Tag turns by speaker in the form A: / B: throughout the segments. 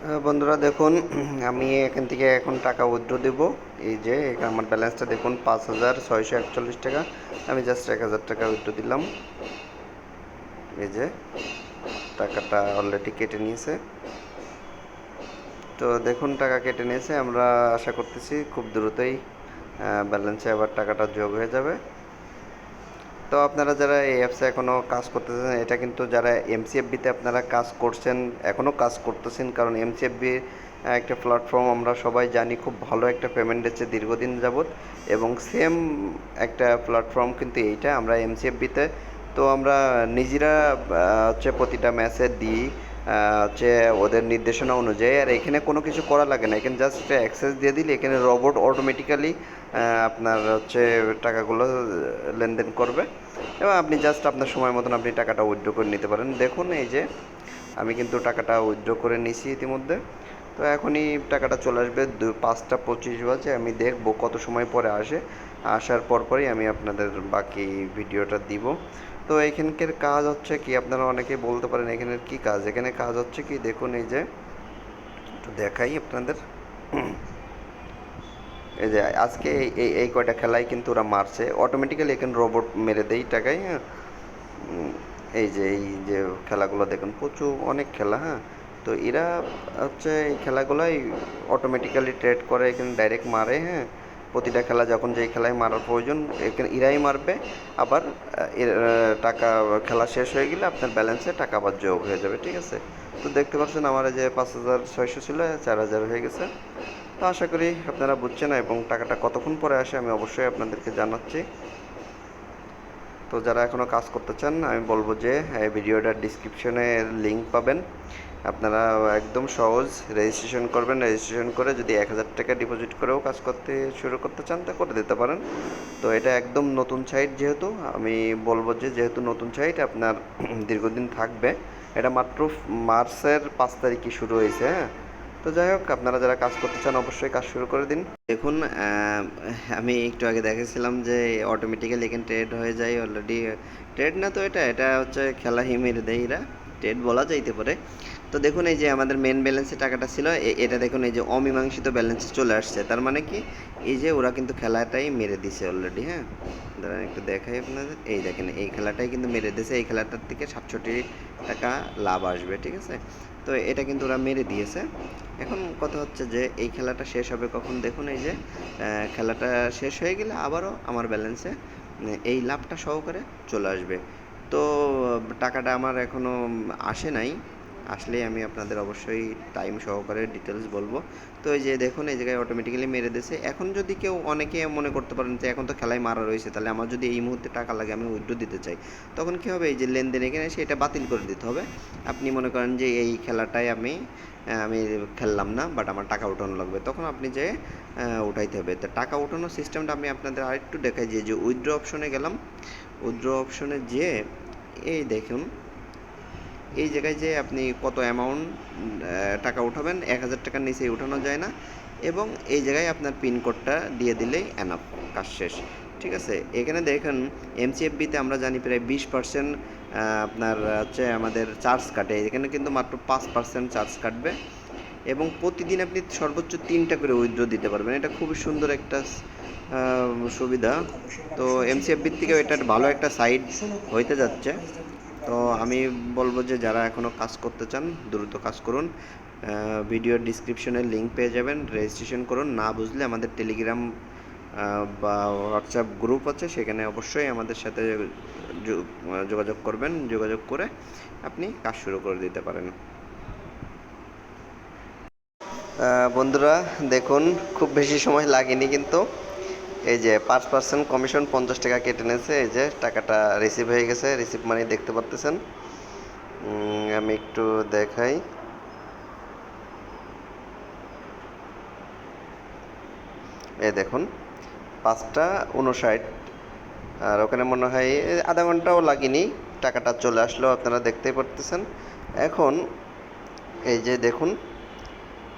A: বন্ধুরা দেখুন, আমি এখান থেকে এখন টাকা উইথড্র দেব। এই যে এখানে আমার ব্যালেন্সটা দেখুন 5,641 টাকা। আমি জাস্ট 1,000 টাকা উইথড্র দিলাম। এই যে টাকাটা অলরেডি কেটে নিয়েছে। তো দেখুন টাকা কেটে নিয়েছে, আমরা আশা করতেছি খুব দ্রুতই ব্যালেন্সে আবার টাকাটা যোগ হয়ে যাবে। তো আপনারা যারা এই অ্যাপসে এখনও কাজ করতেছেন, এটা কিন্তু যারা এমসিএফবিতে আপনারা কাজ করছেন, এখনও কাজ করতেছেন, কারণ এমসিএফবি একটা প্ল্যাটফর্ম আমরা সবাই জানি, খুব ভালো একটা পেমেন্ট দিচ্ছে দীর্ঘদিন যাবৎ। এবং সেম একটা প্ল্যাটফর্ম কিন্তু এইটা, আমরা এমসিএফবিতে তো আমরা নিজেরা হচ্ছে প্রতিটা ম্যাচে দিই হচ্ছে ওদের নির্দেশনা অনুযায়ী। আর এখানে কোনো কিছু করা লাগে না, এখানে জাস্ট অ্যাক্সেস দিয়ে দিলে এখানে রোবট অটোমেটিক্যালি আপনার হচ্ছে টাকাগুলো লেনদেন করবে, এবং আপনি জাস্ট আপনার সময় মতন আপনি টাকাটা উইথড্র করে নিতে পারেন। দেখুন এই যে আমি কিন্তু টাকাটা উইথড্র করে নিয়েছি ইতিমধ্যে। তো এখনই টাকাটা চলে আসবে, 5টা 25 বাজে। আমি দেখব কত সময় পরে আসে, আসার পরই আমি আপনাদের বাকি ভিডিওটা দিব। তো এখানকার কাজ হচ্ছে কি, আপনারা অনেকে বলতে পারেন এখানের কি কাজ। এখানে কাজ হচ্ছে কি, দেখুন এই যে একটু দেখাই আপনাদের। এই যে আজকে এই এই কয়টা খেলায় কিন্তু ওরা মারছে অটোমেটিক্যালি, এখানে রোবট মেরে দেয় টাকায়। হ্যাঁ, এই যে খেলাগুলো দেখুন, প্রচুর অনেক খেলা। হ্যাঁ, তো এরা হচ্ছে এই খেলাগুলাই অটোমেটিক্যালি ট্রেড করে, এখানে ডাইরেক্ট মারে। হ্যাঁ, প্রতিটা খেলা যখন যেই খেলায় মারার প্রয়োজন এখানে এরাই মারবে। আবার টাকা খেলা শেষ হয়ে গেলে আপনার ব্যালেন্সে টাকা আবার যোগ হয়ে যাবে। ঠিক আছে, তো দেখতে পাচ্ছেন আমার যে 5,600 ছিল 4,000 হয়ে গেছে। তো আশা করি আপনারা বুঝছেন, এবং টাকাটা কতক্ষণ পরে আসে আমি অবশ্যই আপনাদেরকে জানাচ্ছি। তো যারা এখনও কাজ করতে চান, আমি বলবো যে এই ভিডিওটার ডিসক্রিপশনে লিঙ্ক পাবেন। আপনারা একদম সহজ রেজিস্ট্রেশন করবেন, রেজিস্ট্রেশন করে যদি 1,000 টাকা ডিপোজিট করেও কাজ করতে শুরু করতে চান তা করে দিতে পারেন। তো এটা একদম নতুন সাইট, যেহেতু আমি বলবো যে যেহেতু নতুন সাইট আপনার দীর্ঘদিন থাকবে। এটা মাত্র মার্চের 5 তারিখে শুরু হয়েছে। হ্যাঁ, তো যাই হোক, আপনারা যারা কাজ করতে চান অবশ্যই কাজ শুরু করে দিন। দেখুন আমি একটু আগে দেখেছিলাম যে অটোমেটিক্যালি এখানে ট্রেড হয়ে যায় অলরেডি। ট্রেড না তো, এটা এটা হচ্ছে খেলা মেরে দেয় এরা, ট্রেড বলা যাইতে পারে। তো দেখুন এই যে আমাদের মেন ব্যালেন্সে টাকাটা ছিল, এটা দেখুন এই যে অমীমাংসিত ব্যালেন্সে চলে আসছে। তার মানে কি, এই যে ওরা কিন্তু খেলাটাই মেরে দিছে অলরেডি। হ্যাঁ, দাঁড়ান একটু দেখাই আপনাদের। এই দেখেন এই খেলাটাই কিন্তু মেরে দিয়েছে, এই খেলাটার থেকে 67 টাকা লাভ আসবে। ঠিক আছে, তো এটা কিন্তু ওরা মেরে দিয়েছে। এখন কথা হচ্ছে যে এই খেলাটা শেষ হবে কখন, দেখুন এই যে খেলাটা শেষ হয়ে গেলে আবারও আমার ব্যালেন্সে এই লাভটা সহকারে চলে আসবে। তো টাকাটা আমার এখনও আসে নাই, আসলেই আমি আপনাদের অবশ্যই টাইম সহকারে ডিটেলস বলবো। তো এই যে দেখুন এই জায়গায় অটোমেটিক্যালি মেরে দিয়েছে। এখন যদি কেউ, অনেকে মনে করতে পারেন যে এখন তো খেলায় মারা রয়েছে, তাহলে আমার যদি এই মুহূর্তে টাকা লাগে, আমি উইথড্র দিতে চাই, তখন কী হবে, এই যে লেনদেন এখানে এসে এটা বাতিল করে দিতে হবে। আপনি মনে করেন যে এই খেলাটায় আমি আমি খেললাম না, বাট আমার টাকা উঠানো লাগবে, তখন আপনি যে উঠাইতে হবে। তো টাকা উঠানোর সিস্টেমটা আমি আপনাদের আরেকটু দেখাই। যে উইথড্র অপশনে গেলাম, উইথড্র অপশনে যে এই দেখুন এই জায়গায় যে আপনি কত অ্যামাউন্ট টাকা উঠাবেন, 1,000 টাকার নিচেই উঠানো যায় না। এবং এই জায়গায় আপনার পিন কোডটা দিয়ে দিলেই এনাফ, কাজ শেষ। ঠিক আছে, এখানে দেখেন এমসিএফবিতে আমরা জানি প্রায় 20% আপনার হচ্ছে আমাদের চার্জ কাটে, এখানে কিন্তু মাত্র 5% চার্জ কাটবে। এবং প্রতিদিন আপনি সর্বোচ্চ 3টা করে উইথড্র দিতে পারবেন, এটা খুবই সুন্দর একটা সুবিধা। তো এমসিএফবির থেকেও এটা ভালো একটা সাইট হইতে যাচ্ছে। তো আমি বলবো যে যারা এখনও কাজ করতে চান দ্রুত কাজ করুন। ভিডিওর ডিসক্রিপশনে লিঙ্ক পেয়ে যাবেন, রেজিস্ট্রেশন করুন। না বুঝলে আমাদের টেলিগ্রাম বা হোয়াটসঅ্যাপ গ্রুপ আছে, সেখানে অবশ্যই আমাদের সাথে যোগাযোগ করবেন, যোগাযোগ করে আপনি কাজ শুরু করে দিতে পারেন। বন্ধুরা দেখুন, খুব বেশি সময় লাগেনি কিন্তু। এই যে 5% কমিশন 50 টাকা কেটে নিয়েছে, এই যে টাকাটা রিসিভ হয়ে গেছে, রিসিভ মানি দেখতে পারতেছেন। আমি একটু দেখাই। এই দেখুন 5টা 59, আর ওখানে মনে হয় আধা ঘন্টাও লাগেনি, টাকাটা চলে আসলো, আপনারা দেখতেই পারতেছেন। এখন এই যে দেখুন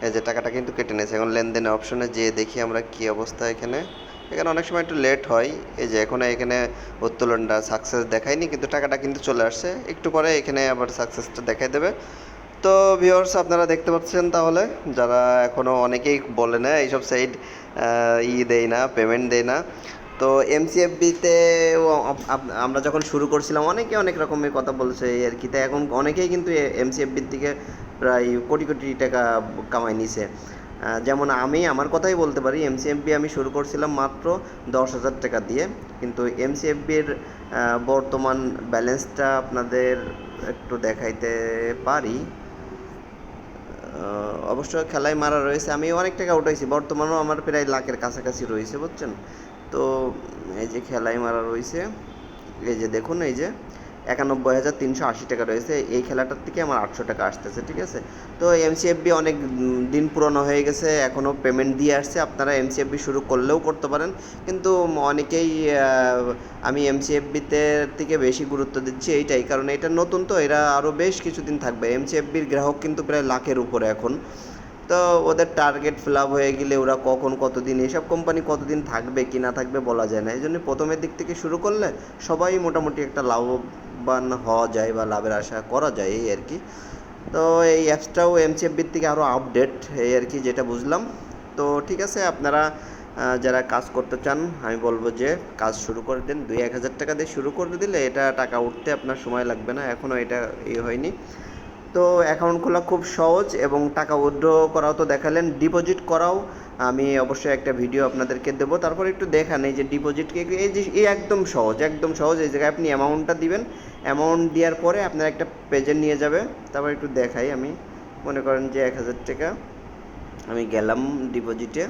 A: এই যে টাকাটা কিন্তু কেটে নিয়েছে। এখন লেনদেনের অপশনে যেয়ে দেখি আমরা কি অবস্থা। এখানে এখানে অনেক সময় একটু লেট হয়। এই যে এখানে উত্তোলনটা সাকসেস দেখায়নি, কিন্তু টাকাটা কিন্তু চলে আসছে। একটু পরে এখানে আবার সাকসেসটা দেখাই দেবে। তো ভিউয়ার্স আপনারা দেখতে পাচ্ছেন তাহলে, যারা এখনও অনেকেই বলে না এইসব সাইট দেয় না, পেমেন্ট দেয় না। তো এমসিএফবিতে আমরা যখন শুরু করছিলাম অনেকে অনেক রকমের কথা বলছে এই আর কি, তাই এখন অনেকেই কিন্তু এমসিএফবির থেকে প্রায় কোটি কোটি টাকা কামাই নিছে। যেমন আমি আমার কথাই বলতে পারি, এমসিএফবি আমি শুরু করছিলাম মাত্র 10,000 টাকা দিয়ে, কিন্তু এমসিএফবির বর্তমান ব্যালেন্সটা আপনাদের একটু দেখাইতে পারি। অবশ্য খেলায় মারা রয়েছে, আমি অনেক টাকা উঠাইছি, বর্তমানেও আমার প্রায় লাখের কাছাকাছি রয়েছে বুঝছেন। তো এই যে খেলায় মারা রয়েছে, এই যে দেখুন, এই যে 91,380 টাকা রয়েছে, এই খেলাটার থেকে আমার 800 টাকা আসতেছে, ঠিক আছে। তো এমসিএফবি অনেক দিন পুরনো হয়ে গেছে, এখনও পেমেন্ট দিয়ে আসছে, আপনারা এমসিএফবি শুরু করলেও করতে পারেন, কিন্তু অনেকেই আমি এমসিএফবিতে থেকে বেশি গুরুত্ব দিচ্ছি এইটাই, কারণ এটা নতুন, তো এরা আরও বেশ কিছুদিন থাকবে। এমসিএফবির গ্রাহক কিন্তু প্রায় লাখের উপরে এখন। তো ওদের টার্গেট ফিল আপ হয়ে গেলে ওরা কখন কতদিন, এসব কোম্পানি কতদিন থাকবে কি না থাকবে বলা যায় না, এই জন্য প্রথমের দিক থেকে শুরু করলে সবাই মোটামুটি একটা লাভবান হওয়া যায় বা লাভের আশা করা যায় এই আর কি। তো এই অ্যাপসটাও এমসিএফবির থেকে আরও আপডেট এই আর কি, যেটা বুঝলাম। তো ঠিক আছে, আপনারা যারা কাজ করতে চান আমি বলবো যে কাজ শুরু করে দিন। 2-1 হাজার টাকা দিয়ে শুরু করে দিলে এটা টাকা উঠতে আপনার সময় লাগবে না, এখনও এটা হয়নি। তো অ্যাকাউন্ট খোলা খুব সহজ, এবং টাকা উইথড্র করাও তো দেখালেন, ডিপোজিট করাও আমি অবশ্যই একটা ভিডিও আপনাদেরকে দেবো, তারপর একটু দেখান এই যে ডিপোজিটকে, এই যে একদম সহজ, একদম সহজ। এই জায়গায় আপনি অ্যামাউন্টটা দিবেন, অ্যামাউন্ট দেওয়ার পরে আপনার একটা পেজে নিয়ে যাবে। তারপর একটু দেখাই, আমি মনে করেন যে 1,000 টাকা আমি গেলাম ডিপোজিটে,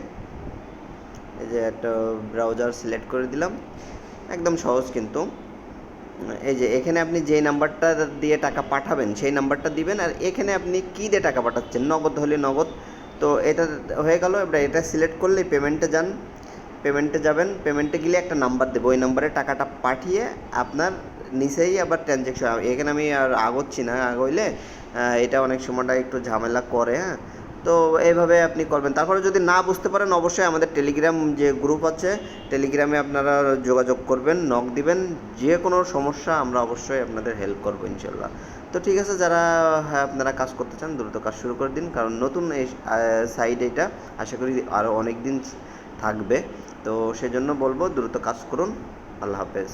A: এই যে একটা ব্রাউজার সিলেক্ট করে দিলাম, একদম সহজ কিন্তু। এই যে এখানে আপনি যেই নাম্বারটা দিয়ে টাকা পাঠাবেন সেই নাম্বারটা দিবেন, আর এখানে আপনি কী দিয়ে টাকা পাঠাচ্ছেন, নগদ হলে নগদ। তো এটা হয়ে গেল, এবার এটা সিলেক্ট করলে পেমেন্টে যান, পেমেন্টে যাবেন, পেমেন্টে গেলে একটা নাম্বার দেবো, ওই নাম্বারে টাকাটা পাঠিয়ে আপনার নিচেই আবার ট্রানজ্যাকশন, এখানে আমি আর আgoচ্ছি না, আগইলে এটা অনেক সময়টা একটু ঝামেলা করে, হ্যাঁ। তো এইভাবে আপনি করবেন। তারপরে যদি না বুঝতে পারেন অবশ্যই আমাদের টেলিগ্রাম যে গ্রুপ আছে, টেলিগ্রামে আপনারা যোগাযোগ করবেন, নক দিবেন, যে কোনো সমস্যা আমরা অবশ্যই আপনাদের হেল্প করবো ইনশাল্লাহ। তো ঠিক আছে, যারা আপনারা কাজ করতে চান দ্রুত কাজ শুরু করে দিন, কারণ নতুন এই সাইট এটা, আশা করি আরও অনেক দিন থাকবে। তো সেজন্য বলবো দ্রুত কাজ করুন। আল্লাহ হাফেজ।